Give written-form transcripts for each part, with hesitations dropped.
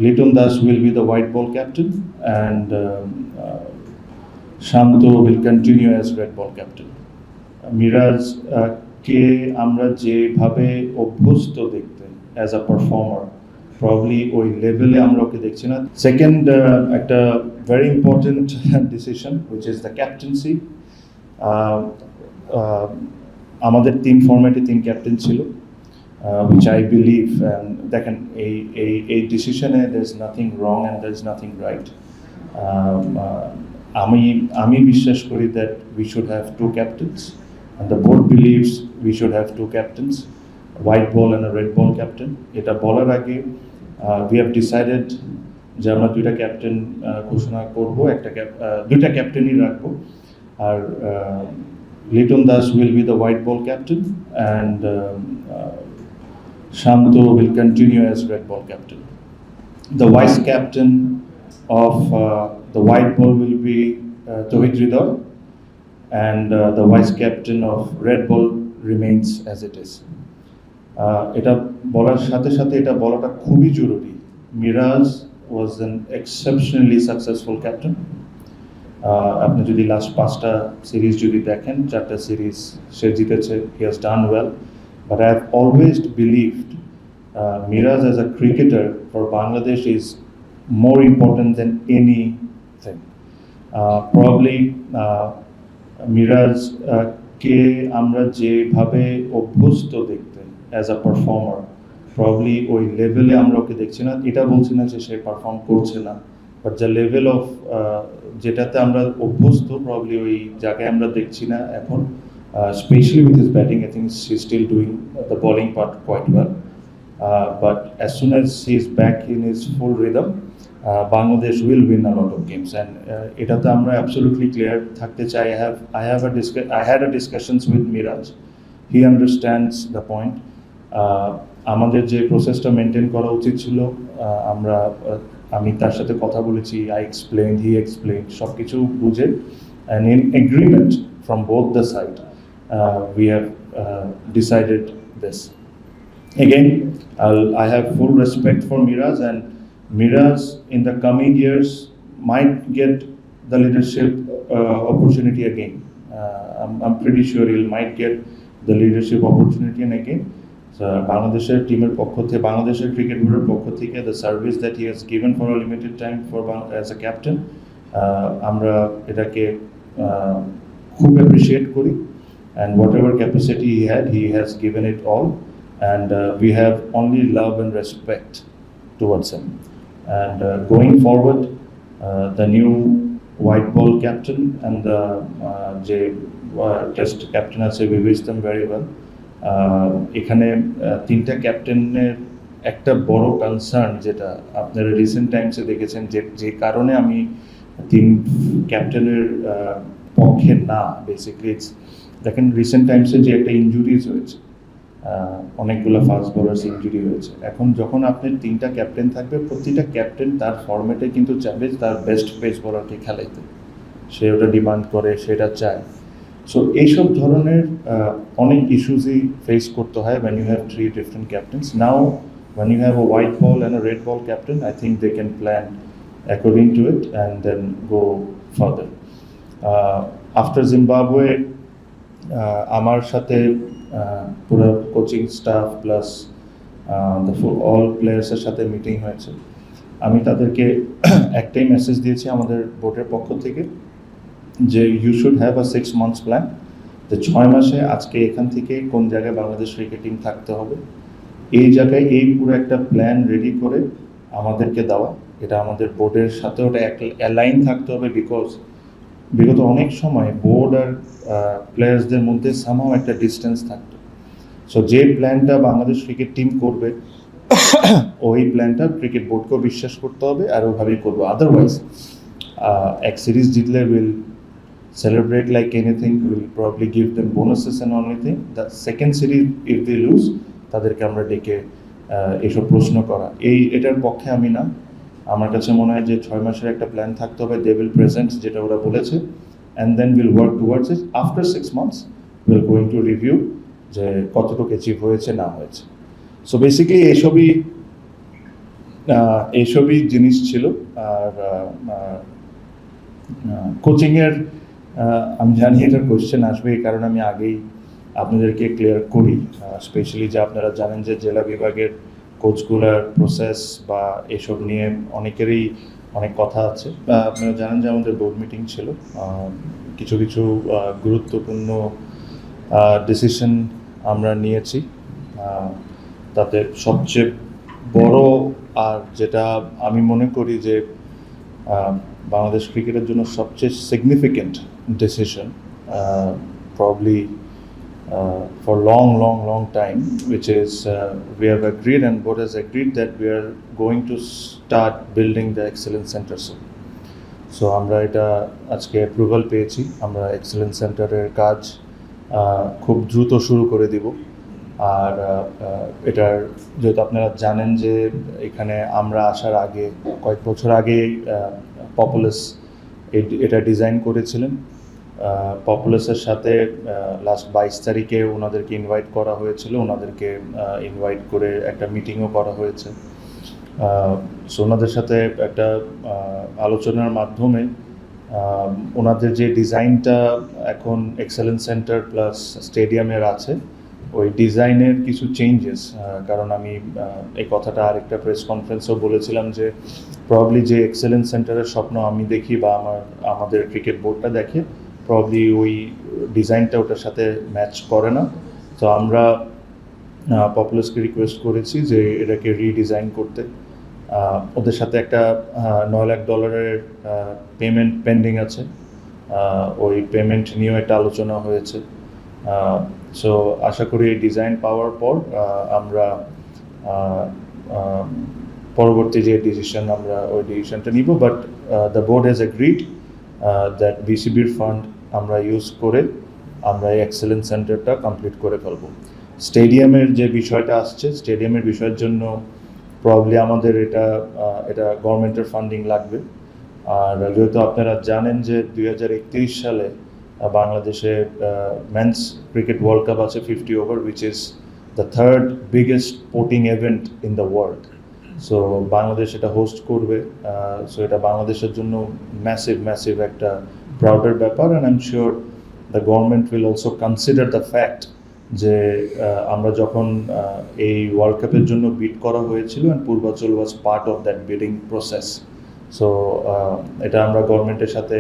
Liton Das will be the white ball captain, and Shanto will continue as red ball captain. Miraj কে আমরা যেভাবে অভ্যস্ত দেখতে as a performer, probably ওই লেভেলে আমরা ওকে দেখছি না। সেকেন্ড, একটা very important decision which is the captaincy. আমাদের তিন ফরম্যাটে তিন ক্যাপ্টেন ছিল, which I believe, দেখেন এই ডিসিশনে there is nothing wrong and there is nothing right. আমি বিশ্বাস করি that we should have two captains, and the board believes we should have two captains, white ball and a red ball captain. এটা বলার আগে we have decided যে আমরা দুইটা captain ঘোষণা করব, দুইটা ক্যাপ্টেনই রাখবো। আর Liton Das will be the white ball captain, and Shanto will continue as red ball captain. The vice captain of the white ball will be Tawhid Hridoy, and the vice captain of red ball remains as it is. এটা বলার সাথে সাথে এটা বলাটা খুবই জরুরি, Miraj was an exceptionally successful captain. আপনি যদি লাস্ট 5টা সিরিজ যদি দেখেন, 4টা সিরিজ সে জিতেছে, he has done well. But I have always believed Miraz as a cricketer for Bangladesh is more important than anything. Probably Miraz কে আমরা যেভাবে অভ্যস্ত দেখতে as a performer, probably ওই লেভেলে আমরা ওকে দেখছি না। এটা বলছি না যে সে পারফর্ম করছে না, বাট দ্য লেভেল অফ যেটাতে আমরা অভ্যস্ত, প্রবলি ওই জায়গায় আমরা দেখছি না এখন। Especially with his batting, I think he's still doing the bowling part quite well. But as soon as he's back in his full rhythm, Bangladesh will win a lot of games. And এটাতে আমরা absolutely clear থাকতে চাই। I had a discussions with Miraj. He understands the point. আমাদের যে প্রসেসটা maintain করা উচিত ছিল, আমি তার সাথে কথা বলেছি, I explained, he explained, সব কিছু বুঝে, and in agreement from both the side, we have decided this. Again, I have full respect for Miraz, and Miraz in the coming years might get the leadership opportunity again. I'm pretty sure he might get the leadership opportunity again. So বাংলাদেশের টিমের পক্ষ থেকে, বাংলাদেশের cricket বোর্ডের পক্ষ থেকে, the service that he has given for a limited time for as a captain, আমরা এটাকে খুব অ্যাপ্রিশিয়েট করি, and whatever capacity he has given it all, and we have only love and respect towards him. And going forward, the new white ball captain and the যে test captain আছে, we wish them very well. এখানে তিনটা ক্যাপ্টেনের একটা বড় concern, যেটা আপনারা recent টাইমসে দেখেছেন, যে কারণে আমি তিন ক্যাপ্টেনের পক্ষে না, বেসিক্যালি দেখেন রিসেন্ট টাইমসে যে একটা ইনজুরিজ হয়েছে, অনেকগুলো ফাস্ট বোলার্স ইনজুরি হয়েছে। এখন যখন আপনার তিনটা ক্যাপ্টেন থাকবে, প্রতিটা ক্যাপ্টেন তার ফরম্যাটে কিন্তু চাইবে তার বেস্ট পেস বোলারকে খেলাইতে, সে ওটা ডিমান্ড করে, সেটা চায়। সো এইসব ধরনের অনেক ইস্যুসই ফেস করতে হয় when you have 3 different captains. Now when you have a white ball and a red ball captain, I think they can plan according to it and then go further. After Zimbabwe, আমার সাথে পুরো coaching staff plus all প্লেয়ার্সের সাথে meeting হয়েছে। আমি তাদেরকে একটাই message দিয়েছি আমাদের বোর্ডের পক্ষ থেকে, যে you should have a 6 months plan, যে 6 মাসে আজকে এখান থেকে কোন জায়গায় বাংলাদেশ ক্রিকেট টিম থাকতে হবে, এই জায়গায় এই পুরো একটা প্ল্যান রেডি করে আমাদেরকে দেওয়া। এটা আমাদের বোর্ডের সাথে ওটা অ্যালাইন থাকতে হবে, বিকজ বিগত অনেক সময় বোর্ড আর প্লেয়ার্সদের মধ্যে সামহাও একটা ডিস্টেন্স থাকতো। সো যে প্ল্যানটা বাংলাদেশ ক্রিকেট টিম করবে, ওই প্ল্যানটা ক্রিকেট বোর্ডকেও বিশ্বাস করতে হবে, আর ওভাবেই করবো। আদারওয়াইজ এক সিরিজ জিতলে will celebrate like anything, we'll probably give them bonuses and everything. The second series if they lose, তাদেরকে আমরা ডেকে এসব প্রশ্ন করা, এটার পক্ষে আমি না। আমার কাছে মনে হয় যে 6 মাসের একটা প্ল্যান থাকতে হবে, they will present যেটা ওরা বলেছে, and then we'll work towards it. After 6 months we're going to review যে কতটুকু অ্যাচিভ হয়েছে না হয়েছে। সো বেসিক্যালি এইসবই এইসবই জিনিস ছিল। আর কোচিংয়ের আমি জানি এটার কোয়েশ্চেন আসবে, এই কারণে আমি আগেই আপনাদেরকে ক্লিয়ার করি। স্পেশালি যে আপনারা জানেন যে জেলা বিভাগের কোচগুলার প্রসেস বা এসব নিয়ে অনেকেরই অনেক কথা আছে। আপনারা জানেন যে আমাদের বোর্ড মিটিং ছিল, কিছু কিছু গুরুত্বপূর্ণ ডিসিশন আমরা নিয়েছি। তাতে সবচেয়ে বড় আর যেটা আমি মনে করি যে বাংলাদেশ ক্রিকেটের জন্য সবচেয়ে significant decision, probably for long time, which is we have agreed and board has agreed that we are going to start building the excellence center soon. So আমরা এটা আজকে অ্যাপ্রুভাল পেয়েছি, আমরা এক্সেলেন্স সেন্টারের কাজ খুব দ্রুত শুরু করে দিব। আর এটার যেহেতু আপনারা জানেন যে এখানে আমরা আসার আগে কয়েক বছর আগে পপুলাস এটা ডিজাইন করেছিলেন। পপুলাসের সাথে লাস্ট 22 তারিখে ওনাদেরকে ইনভাইট করা হয়েছিল, ওনাদেরকে ইনভাইট করে একটা মিটিংও করা হয়েছে। সো ওনাদের সাথে একটা আলোচনার মাধ্যমে ওনাদের যে ডিজাইনটা এখন এক্সেলেন্স সেন্টার প্লাস স্টেডিয়ামের আছে, ওই ডিজাইনের কিছু চেঞ্জেস, কারণ আমি এই কথাটা আরেকটা প্রেস কনফারেন্সেও বলেছিলাম যে প্রবলি যে এক্সেলেন্স সেন্টারের স্বপ্ন আমি দেখি বা আমাদের ক্রিকেট বোর্ডটা দেখে, প্রবলি ওই ডিজাইনটা ওটার সাথে ম্যাচ করে না। তো আমরা পপুলাসকে রিকোয়েস্ট করেছি যে এটাকে রিডিজাইন করতে। ওদের সাথে একটা $9 লাখ পেমেন্ট পেন্ডিং আছে, ওই পেমেন্ট নিয়েও একটা আলোচনা হয়েছে। সো আশা করি এই ডিজাইন পাওয়ার পর আমরা পরবর্তী যে ডিসিশন আমরা ওই ডিসিশনটা নিব। But the board has agreed that বিসিবির ফান্ড আমরা ইউজ করে আমরা এই এক্সেলেন্স সেন্টারটা কমপ্লিট করে ফেলবো। স্টেডিয়ামের যে বিষয়টা আসছে, স্টেডিয়ামের বিষয়ের জন্য প্রবলি আমাদের এটা গভর্নমেন্টের ফান্ডিং লাগবে। আর যেহেতু আপনারা জানেন যে 2031 সালে বাংলাদেশে মেন্স ক্রিকেট ওয়ার্ল্ড কাপ আছে 50 over, which is the third biggest sporting event in the world. So Bangladesh এটা হোস্ট করবে। সো এটা বাংলাদেশের জন্য ম্যাসিভ একটা প্রাউডের ব্যাপার। And I am sure the government will also consider the fact যে আমরা যখন এই ওয়ার্ল্ড কাপের জন্য বিড করা হয়েছিল, and Purbachal was part of that bidding process. So এটা আমরা গভর্নমেন্টের সাথে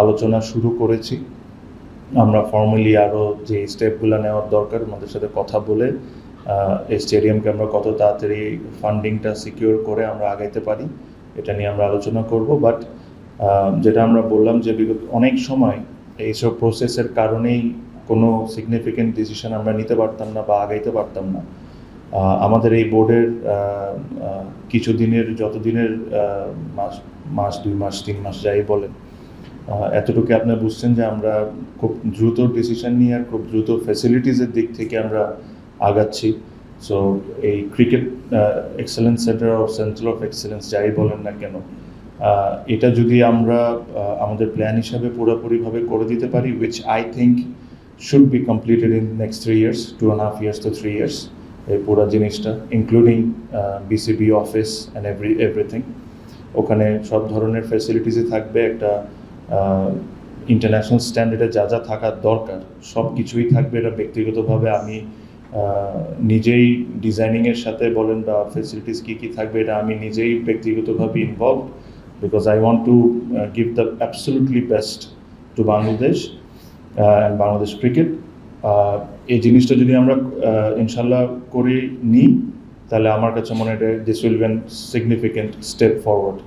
আলোচনা শুরু করেছি। আমরা ফর্মালি আরও যে স্টেপগুলো নেওয়ার দরকার আমাদের সাথে কথা বলে এই স্টেডিয়ামকে আমরা কত তাড়াতাড়ি ফান্ডিংটা সিকিউর করে আমরা আগাইতে পারি, এটা নিয়ে আমরা আলোচনা করব। বাট যেটা আমরা বললাম যে বিগত অনেক সময় এইসব প্রসেসের কারণেই কোনো সিগনিফিকেন্ট ডিসিশন আমরা নিতে পারতাম না বা আগাইতে পারতাম না। আমাদের এই বোর্ডের যতদিনের মাস 2 মাস 3 মাস যাই বলেন, এতটুকু আপনারা বুঝছেন যে আমরা খুব দ্রুত ডিসিশন নিয়ে আর খুব দ্রুত ফ্যাসিলিটিসের দিক থেকে আমরা আগাচ্ছি। সো এই cricket excellence centre of centre of excellence যাই বলেন না কেন, এটা যদি আমরা আমাদের প্ল্যান হিসাবে পুরোপুরিভাবে করে দিতে পারি, which I think should be completed in next 3 years, 2.5 years to 3 years, এই পুরো জিনিসটা including BCB office and everything. ওখানে সব ধরনের ফ্যাসিলিটিসই থাকবে, একটা ইন্টারন্যাশনাল স্ট্যান্ডার্ডে যা যা থাকার দরকার সব কিছুই থাকবে। এটা ব্যক্তিগতভাবে আমি নিজেই ডিজাইনিংয়ের সাথে বলেন বা ফ্যাসিলিটিস কী থাকবে, এটা আমি নিজেই ব্যক্তিগতভাবে involve, because I want to give the absolutely best to Bangladesh and Bangladesh cricket. এই জিনিসটা যদি আমরা ইনশাল্লাহ করে নিই, তাহলে আমার কাছে মনে হয় this will be significant step forward.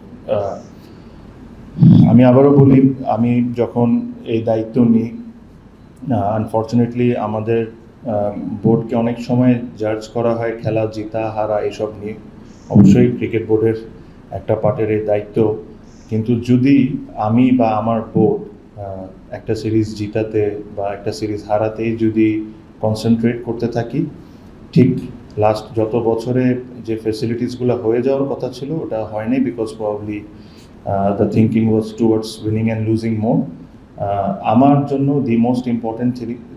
আমি আবারও বলি, আমি যখন এই দায়িত্ব নিই, আনফর্চুনেটলি আমাদের বোর্ডকে অনেক সময় জাজ করা হয় খেলা জিতা হারা এসব নিয়ে। অবশ্যই ক্রিকেট বোর্ডের একটা পার্টের এই দায়িত্ব, কিন্তু যদি আমি বা আমার বোর্ড একটা সিরিজ জিতাতে বা একটা সিরিজ হারাতেই যদি কনসেন্ট্রেট করতে থাকি, ঠিক লাস্ট যত বছরে যে ফেসিলিটিসগুলো হয়ে যাওয়ার কথা ছিল ওটা হয়নি, because probably the thinking was towards winning and losing more. আমার জন্য দি মোস্ট ইম্পর্টেন্ট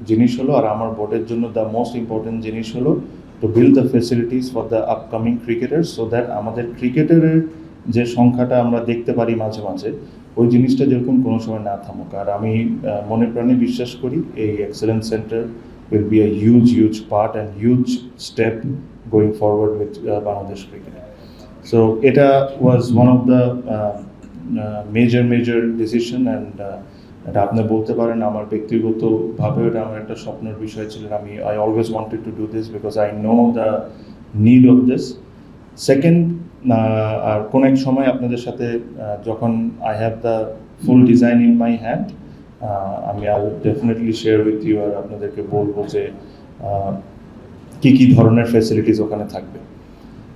জিনিস হলো, আর আমার বোর্ডের জন্য দ্য মোস্ট ইম্পর্টেন্ট জিনিস হলো to build the facilities for the upcoming cricketers so that আমাদের ক্রিকেটারের যে সংখ্যাটা আমরা দেখতে পারি মাঝে মাঝে ওই জিনিসটা যেরকম কোনো সময় না থামুক। আর আমি মনে প্রাণে বিশ্বাস করি এই excellence centre will be a huge part and huge step going forward with Bangladesh cricket. So এটা was one of the major decision and এটা আপনি বলতে পারেন আমার ব্যক্তিগতভাবে এটা আমার একটা স্বপ্নের বিষয় ছিল। I always wanted to do this because I know the need of this. Second, আর কোন এক সময় আপনাদের সাথে যখন I have the full design in my hand, I will definitely share with you আর আপনাদেরকে বলবো যে কি ধরনের ফ্যাসিলিটিস ওখানে থাকবে।